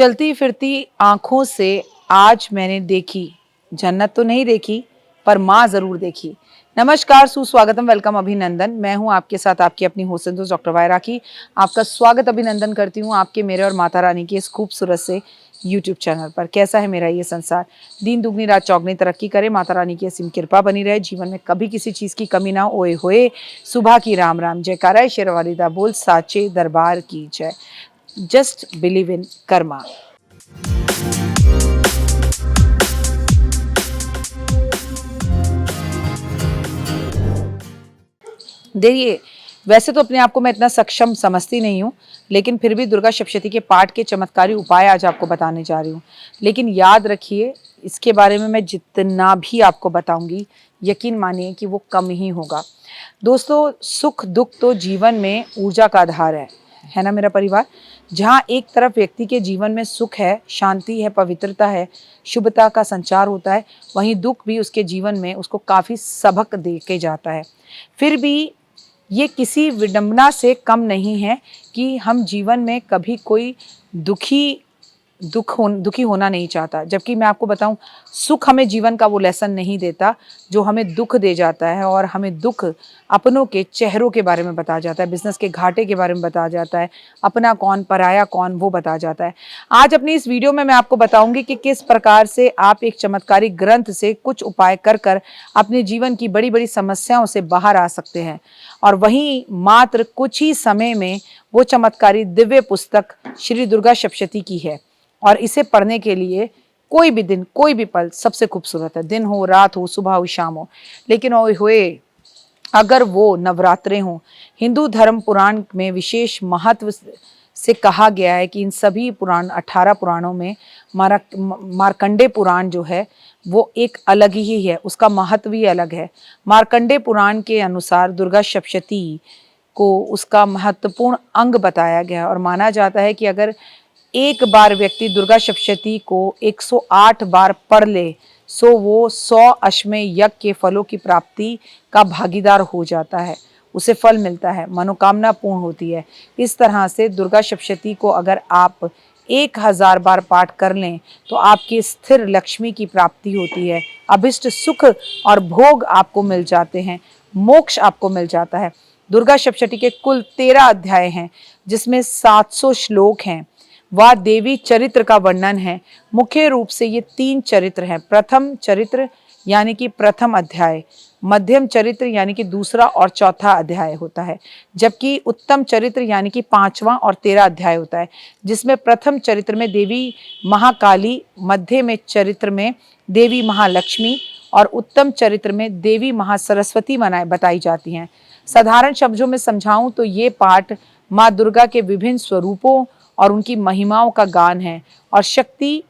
चलती फिरती आंखों से आज मैंने देखी, जन्नत तो नहीं देखी पर माँ जरूर देखी। नमस्कार, सुस्वागतम, वेलकम, अभिनंदन। मैं हूँ आपके साथ आपकी अपनी होस्ट दोस्त डॉक्टर वायरा की। आपका स्वागत अभिनंदन करती हूँ आपके, मेरे और माता रानी के इस खूबसूरत से यूट्यूब चैनल पर। कैसा है मेरा ये संसार? दिन दुगनी रात चौगनी तरक्की करे, माता रानी की असीम कृपा बनी रहे, जीवन में कभी किसी चीज़ की कमी ना ओए होए। सुबह की राम राम जयकारा, शेरवालीदा बोल, साचे दरबार की जय। Just believe in Karma. देखिए, वैसे तो अपने आप को मैं इतना सक्षम समझती नहीं हूँ, लेकिन फिर भी दुर्गा सप्तशती के पाठ के चमत्कारी उपाय आज आपको बताने जा रही हूँ। लेकिन याद रखिए, इसके बारे में मैं जितना भी आपको बताऊंगी, यकीन मानिए कि वो कम ही होगा। दोस्तों, सुख दुख तो जीवन में ऊर्जा का आधार है ना मेरा परिवार? जहाँ एक तरफ व्यक्ति के जीवन में सुख है, शांति है, पवित्रता है, शुभता का संचार होता है, वहीं दुख भी उसके जीवन में उसको काफ़ी सबक दे के जाता है। फिर भी ये किसी विडंबना से कम नहीं है कि हम जीवन में कभी कोई दुखी होना नहीं चाहता। जबकि मैं आपको बताऊं, सुख हमें जीवन का वो लेसन नहीं देता जो हमें दुख दे जाता है, और हमें दुख अपनों के चेहरों के बारे में बता जाता है, बिजनेस के घाटे के बारे में बता जाता है, अपना कौन पराया कौन वो बता जाता है। आज अपनी इस वीडियो में मैं आपको बताऊंगी कि किस प्रकार से आप एक चमत्कारी ग्रंथ से कुछ उपाय कर कर अपने जीवन की बड़ी बड़ी समस्याओं से बाहर आ सकते हैं, और वहीं मात्र कुछ ही समय में वो चमत्कारी दिव्य पुस्तक श्री दुर्गा सप्तशती की है। और इसे पढ़ने के लिए कोई भी दिन, कोई भी पल सबसे खूबसूरत है। दिन हो, रात हो, सुबह हो, शाम हो, लेकिन ओए होए, अगर वो नवरात्रे हों। हिंदू धर्म पुराण में विशेष महत्व से कहा गया है कि इन सभी पुराण 18 पुराणों में मार्कंडे पुराण जो है वो एक अलग ही है, उसका महत्व ही अलग है। मार्कंडे पुराण के अनुसार दुर्गा सप्तशती को उसका महत्वपूर्ण अंग बताया गया, और माना जाता है कि अगर एक बार व्यक्ति दुर्गा सप्तशती को 108 बार पढ़ ले, सो वो 100 अश्वमेध यज्ञ के फलों की प्राप्ति का भागीदार हो जाता है, उसे फल मिलता है, मनोकामना पूर्ण होती है। इस तरह से दुर्गा सप्तशती को अगर आप 1000 बार पाठ कर लें तो आपकी स्थिर लक्ष्मी की प्राप्ति होती है, अभिष्ट सुख और भोग आपको मिल जाते हैं, मोक्ष आपको मिल जाता है। दुर्गा सप्तशती के कुल 13 अध्याय हैं, जिसमें 700 श्लोक हैं। वह देवी चरित्र का वर्णन है। मुख्य रूप से ये 3 चरित्र हैं। प्रथम चरित्र यानी कि प्रथम अध्याय, मध्यम चरित्र यानी कि दूसरा और चौथा अध्याय होता है, जबकि उत्तम चरित्र यानी कि 5वां और 13 अध्याय होता है, जिसमें प्रथम चरित्र में देवी महाकाली, मध्य में चरित्र में देवी महालक्ष्मी और उत्तम चरित्र में देवी महासरस्वती बताई जाती हैं। साधारण शब्दों में समझाऊं तो ये पाठ माँ दुर्गा के विभिन्न स्वरूपों और उनकी महिमाओं का गान है, और शक्ति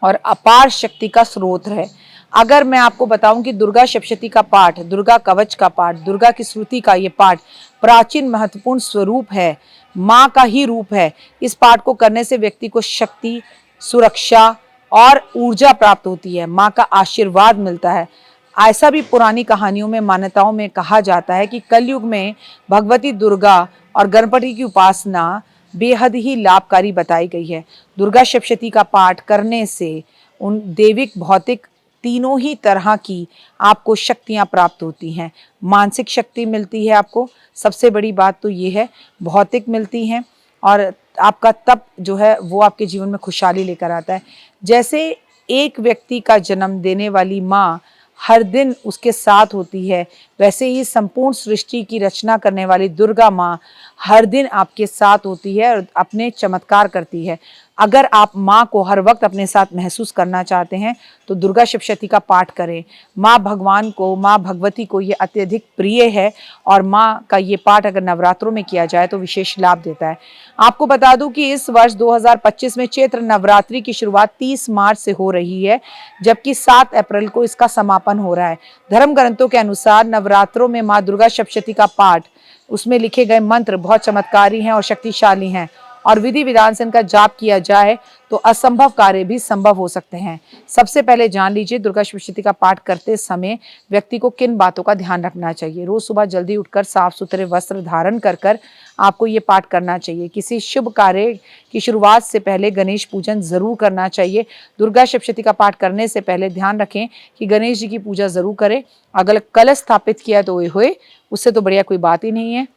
और अपार शक्ति का स्रोत है। अगर मैं आपको बताऊं कि दुर्गा सप्तशती का पाठ, दुर्गा कवच का पाठ, दुर्गा की श्रुति का ये पाठ प्राचीन महत्वपूर्ण स्वरूप है, माँ का ही रूप है। इस पाठ को करने से व्यक्ति को शक्ति, सुरक्षा और ऊर्जा प्राप्त होती है, माँ का आशीर्वाद मिलता है। ऐसा भी पुरानी कहानियों में, मान्यताओं में कहा जाता है कि कलयुग में भगवती दुर्गा और गणपति की उपासना बेहद ही लाभकारी बताई गई है। दुर्गा सप्तशती का पाठ करने से उन देविक भौतिक तीनों ही तरह की आपको शक्तियां प्राप्त होती हैं। मानसिक शक्ति मिलती है आपको, सबसे बड़ी बात तो ये है, भौतिक मिलती हैं, और आपका तप जो है वो आपके जीवन में खुशहाली लेकर आता है। जैसे एक व्यक्ति का जन्म देने वाली माँ हर दिन उसके साथ होती है, वैसे ही संपूर्ण सृष्टि की रचना करने वाली दुर्गा माँ हर दिन आपके साथ होती है और अपने चमत्कार करती है। अगर आप माँ को हर वक्त अपने साथ महसूस करना चाहते हैं तो दुर्गा सप्तशती का पाठ करें। माँ भगवान को, माँ भगवती को ये अत्यधिक प्रिय है, और माँ का ये पाठ अगर नवरात्रों में किया जाए तो विशेष लाभ देता है। आपको बता दूं कि इस वर्ष 2025 में चैत्र नवरात्रि की शुरुआत 30 मार्च से हो रही है, जबकि 7 अप्रैल को इसका समापन हो रहा है। धर्म ग्रंथों के अनुसार नवरात्रों में माँ दुर्गा सप्तशती का पाठ, उसमें लिखे गए मंत्र बहुत चमत्कारी हैं और शक्तिशाली हैं। और विधि विधान से इनका जाप किया जाए तो असंभव कार्य भी संभव हो सकते हैं। सबसे पहले जान लीजिए दुर्गा सप्तशती का पाठ करते समय व्यक्ति को किन बातों का ध्यान रखना चाहिए। रोज सुबह जल्दी उठकर साफ सुथरे वस्त्र धारण कर कर आपको ये पाठ करना चाहिए। किसी शुभ कार्य की शुरुआत से पहले गणेश पूजन जरूर करना चाहिए। दुर्गा सप्तशती का पाठ करने से पहले ध्यान रखें कि गणेश जी की पूजा जरूर करें। अगर कलश स्थापित किया तो हुए, उससे तो बढ़िया कोई बात ही नहीं है।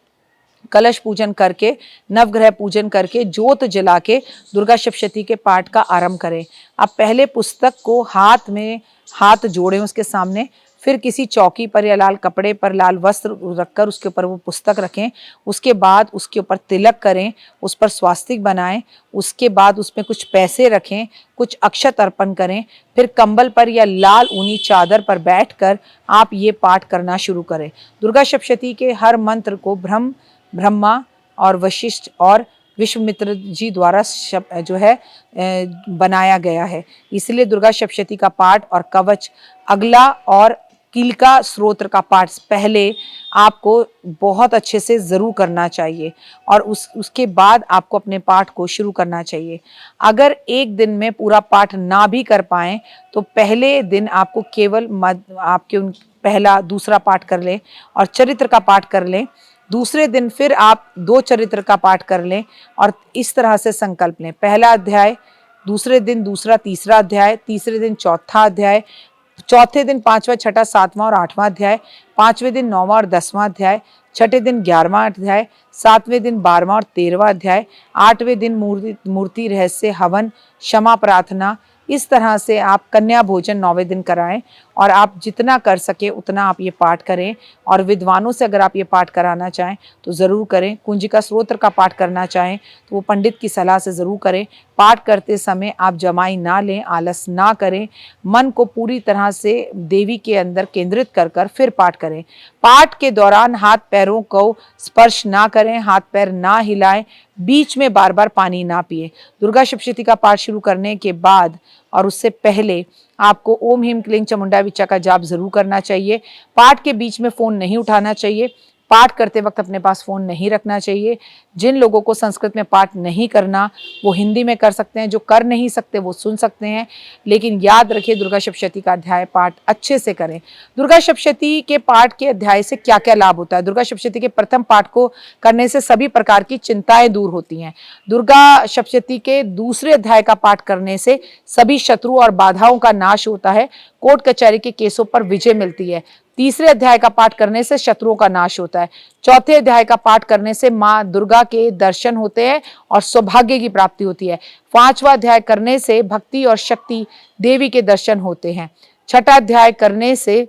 कलश पूजन करके, नवग्रह पूजन करके, ज्योत जला के दुर्गा सप्तशती के पाठ का आरंभ करें। अब पहले पुस्तक को हाथ में हाथ जोड़ें उसके सामने, फिर किसी चौकी पर या लाल कपड़े पर लाल वस्त्र रखकर उसके ऊपर वो पुस्तक रखें। उसके बाद उसके ऊपर तिलक करें, उस पर स्वास्तिक बनाएं। उसके बाद उसमें कुछ पैसे रखें, कुछ अक्षत अर्पण करें। फिर कंबल पर या लाल ऊनी चादर पर बैठकर आप ये पाठ करना शुरू करें। दुर्गा सप्तशती के हर मंत्र को ब्रह्मा और वशिष्ठ और विश्वामित्र जी द्वारा जो है बनाया गया है। इसलिए दुर्गा सप्तशती का पाठ और कवच अगला और कीलका स्त्रोत्र का पाठ पहले आपको बहुत अच्छे से जरूर करना चाहिए और उसके बाद आपको अपने पाठ को शुरू करना चाहिए। अगर एक दिन में पूरा पाठ ना भी कर पाएं तो पहले दिन आपको केवल आपके पहला दूसरा पाठ कर लें और चरित्र का पाठ कर लें। दूसरे दिन फिर आप 2 चरित्र का पाठ कर लें और इस तरह से संकल्प लें। पहला अध्याय, दूसरे दिन दूसरा तीसरा अध्याय, तीसरे दिन चौथा अध्याय, चौथे दिन 5वां, 6ठा, 7वां और 8वां अध्याय, 5वें दिन 9वां और 10वां अध्याय, छठे दिन 11वां अध्याय, 7वें दिन 12वां और 13वां अध्याय, 8वें दिन मूर्ति रहस्य हवन क्षमा प्रार्थना। इस तरह से आप कन्या भोजन 9वें दिन कराएं और आप जितना कर सके उतना आप ये पाठ करें। और विद्वानों से अगर आप ये पाठ कराना चाहें तो ज़रूर करें। कुंजिका स्त्रोत्र का पाठ करना चाहें तो वो पंडित की सलाह से ज़रूर करें। पाठ करते समय आप जमाई ना लें, आलस ना करें, मन को पूरी तरह से देवी के अंदर केंद्रित कर फिर पाठ करें। पाठ के दौरान हाथ पैरों को स्पर्श ना करें, हाथ पैर ना हिलाएं, बीच में बार बार पानी ना पिए। दुर्गा सप्तशती का पाठ शुरू करने के बाद और उससे पहले आपको ओम ह्रीं क्लीं चामुंडा विच्चा का जाप जरूर करना चाहिए। पाठ के बीच में फोन नहीं उठाना चाहिए। पाठ करते वक्त अपने पास फोन नहीं रखना चाहिए। जिन लोगों को संस्कृत में पाठ नहीं करना वो हिंदी में कर सकते हैं, जो कर नहीं सकते वो सुन सकते हैं। लेकिन याद रखिए दुर्गा सप्तशती का अध्याय पाठ अच्छे से करें। दुर्गा सप्तशती के पाठ के अध्याय से क्या क्या लाभ होता है। दुर्गा सप्तशती के प्रथम पाठ को करने से सभी प्रकार की चिंताएं दूर होती हैं। दुर्गा सप्तशती के दूसरे अध्याय का पाठ करने से सभी शत्रु और बाधाओं का नाश होता है। कोर्ट कचहरी के केसों पर विजय मिलती है। तीसरे अध्याय का पाठ करने से शत्रुओं का नाश होता है। चौथे अध्याय का पाठ करने से माँ दुर्गा के दर्शन होते हैं और सौभाग्य की प्राप्ति होती है। 5वां अध्याय करने से भक्ति और शक्ति देवी के दर्शन होते हैं। 6ठा अध्याय करने से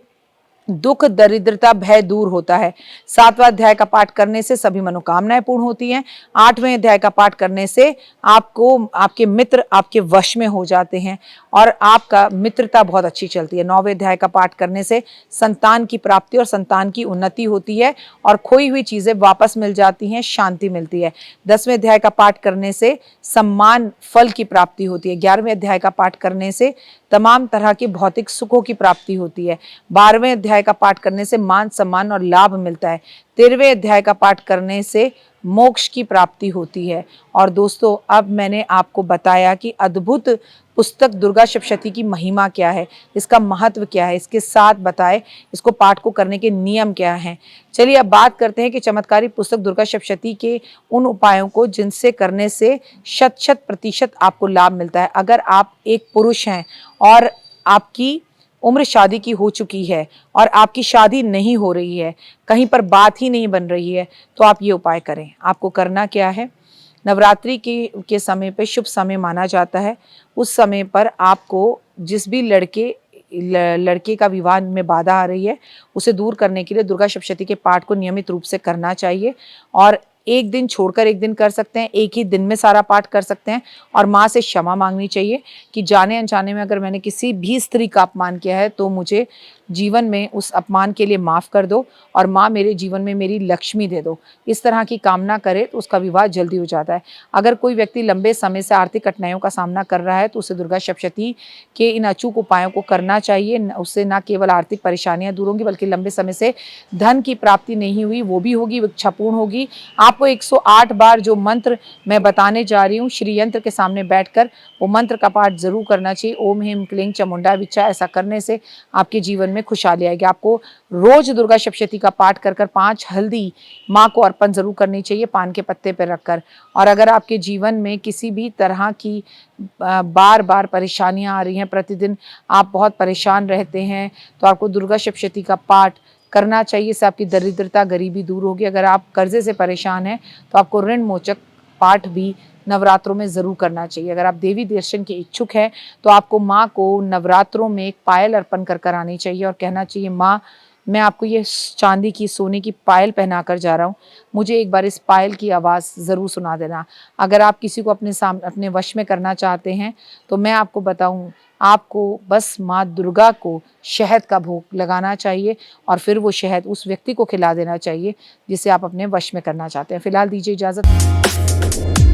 दुख दरिद्रता भय दूर होता है। 7वां अध्याय का पाठ करने से सभी मनोकामनाएं पूर्ण होती हैं। 8वें अध्याय का पाठ करने से आपको आपके मित्र आपके वश में हो जाते हैं और आपका मित्रता बहुत अच्छी चलती है। 9वें अध्याय का पाठ करने से संतान की प्राप्ति और संतान की उन्नति होती है और खोई हुई चीजें वापस मिल जाती हैं, शांति मिलती है। 10वें अध्याय का पाठ करने से सम्मान फल की प्राप्ति होती है। 11वें अध्याय का पाठ करने से तमाम तरह के भौतिक सुखों की प्राप्ति होती है। 12वें अध्याय का पाठ करने से मान सम्मान और लाभ मिलता है। 13वें अध्याय का पाठ करने से मोक्ष की प्राप्ति होती है। और दोस्तों अब मैंने आपको बताया कि अद्भुत पुस्तक दुर्गा सप्तशती की महिमा क्या है, इसका महत्व क्या है, इसके साथ बताए इसको पाठ को करने के नियम क्या हैं। चलिए अब बात करते हैं कि चमत्कारी पुस्तक दुर्गा सप्तशती के उन उपायों को जिनसे करने से 100% आपको लाभ मिलता है। अगर आप एक पुरुष हैं और आपकी उम्र शादी की हो चुकी है और आपकी शादी नहीं हो रही है, कहीं पर बात ही नहीं बन रही है, तो आप ये उपाय करें। आपको करना क्या है, नवरात्रि के समय पे शुभ समय माना जाता है। उस समय पर आपको जिस भी लड़के का विवाह में बाधा आ रही है उसे दूर करने के लिए दुर्गा सप्तशती के पाठ को नियमित रूप से करना चाहिए। और एक दिन छोड़कर एक दिन कर सकते हैं, एक ही दिन में सारा पाठ कर सकते हैं। और माँ से क्षमा मांगनी चाहिए कि जाने अनजाने में अगर मैंने किसी भी स्त्री का अपमान किया है तो मुझे जीवन में उस अपमान के लिए माफ़ कर दो और माँ मेरे जीवन में मेरी लक्ष्मी दे दो। इस तरह की कामना करे तो उसका विवाह जल्दी हो जाता है। अगर कोई व्यक्ति लंबे समय से आर्थिक कठिनाइयों का सामना कर रहा है तो उसे दुर्गा सप्तशती के इन अचूक उपायों को करना चाहिए। उससे न केवल आर्थिक परेशानियाँ दूर होंगी बल्कि लंबे समय से धन की प्राप्ति नहीं हुई वो भी होगी, वो इच्छा पूर्ण होगी। आपको 108 बार जो मंत्र मैं बताने जा रही हूँ श्री यंत्र के सामने बैठकर वो मंत्र का पाठ जरूर करना चाहिए। ओम ह्रीं क्लीं चामुंडा विच्चा। ऐसा करने से आपके जीवन में खुशहाली आएगी। आपको रोज दुर्गा सप्तशती का पाठ कर 5 हल्दी माँ को अर्पण जरूर करनी चाहिए पान के पत्ते पर रखकर। और अगर आपके जीवन में किसी भी तरह की बार बार परेशानियां आ रही हैं, प्रतिदिन आप बहुत परेशान रहते हैं, तो आपको दुर्गा सप्तशती का पाठ करना चाहिए। इससे आपकी दरिद्रता गरीबी दूर होगी। अगर आप कर्जे से परेशान हैं तो आपको ऋण मोचक पाठ भी नवरात्रों में ज़रूर करना चाहिए। अगर आप देवी दर्शन के इच्छुक हैं तो आपको माँ को नवरात्रों में एक पायल अर्पण कर आनी चाहिए और कहना चाहिए, माँ मैं आपको ये चांदी की सोने की पायल पहना कर जा रहा हूँ, मुझे एक बार इस पायल की आवाज़ ज़रूर सुना देना। अगर आप किसी को अपने वश में करना चाहते हैं तो मैं आपको बताऊँ, आपको बस माँ दुर्गा को शहद का भोग लगाना चाहिए और फिर वो शहद उस व्यक्ति को खिला देना चाहिए जिसे आप अपने वश में करना चाहते हैं। फिलहाल दीजिए इजाज़त।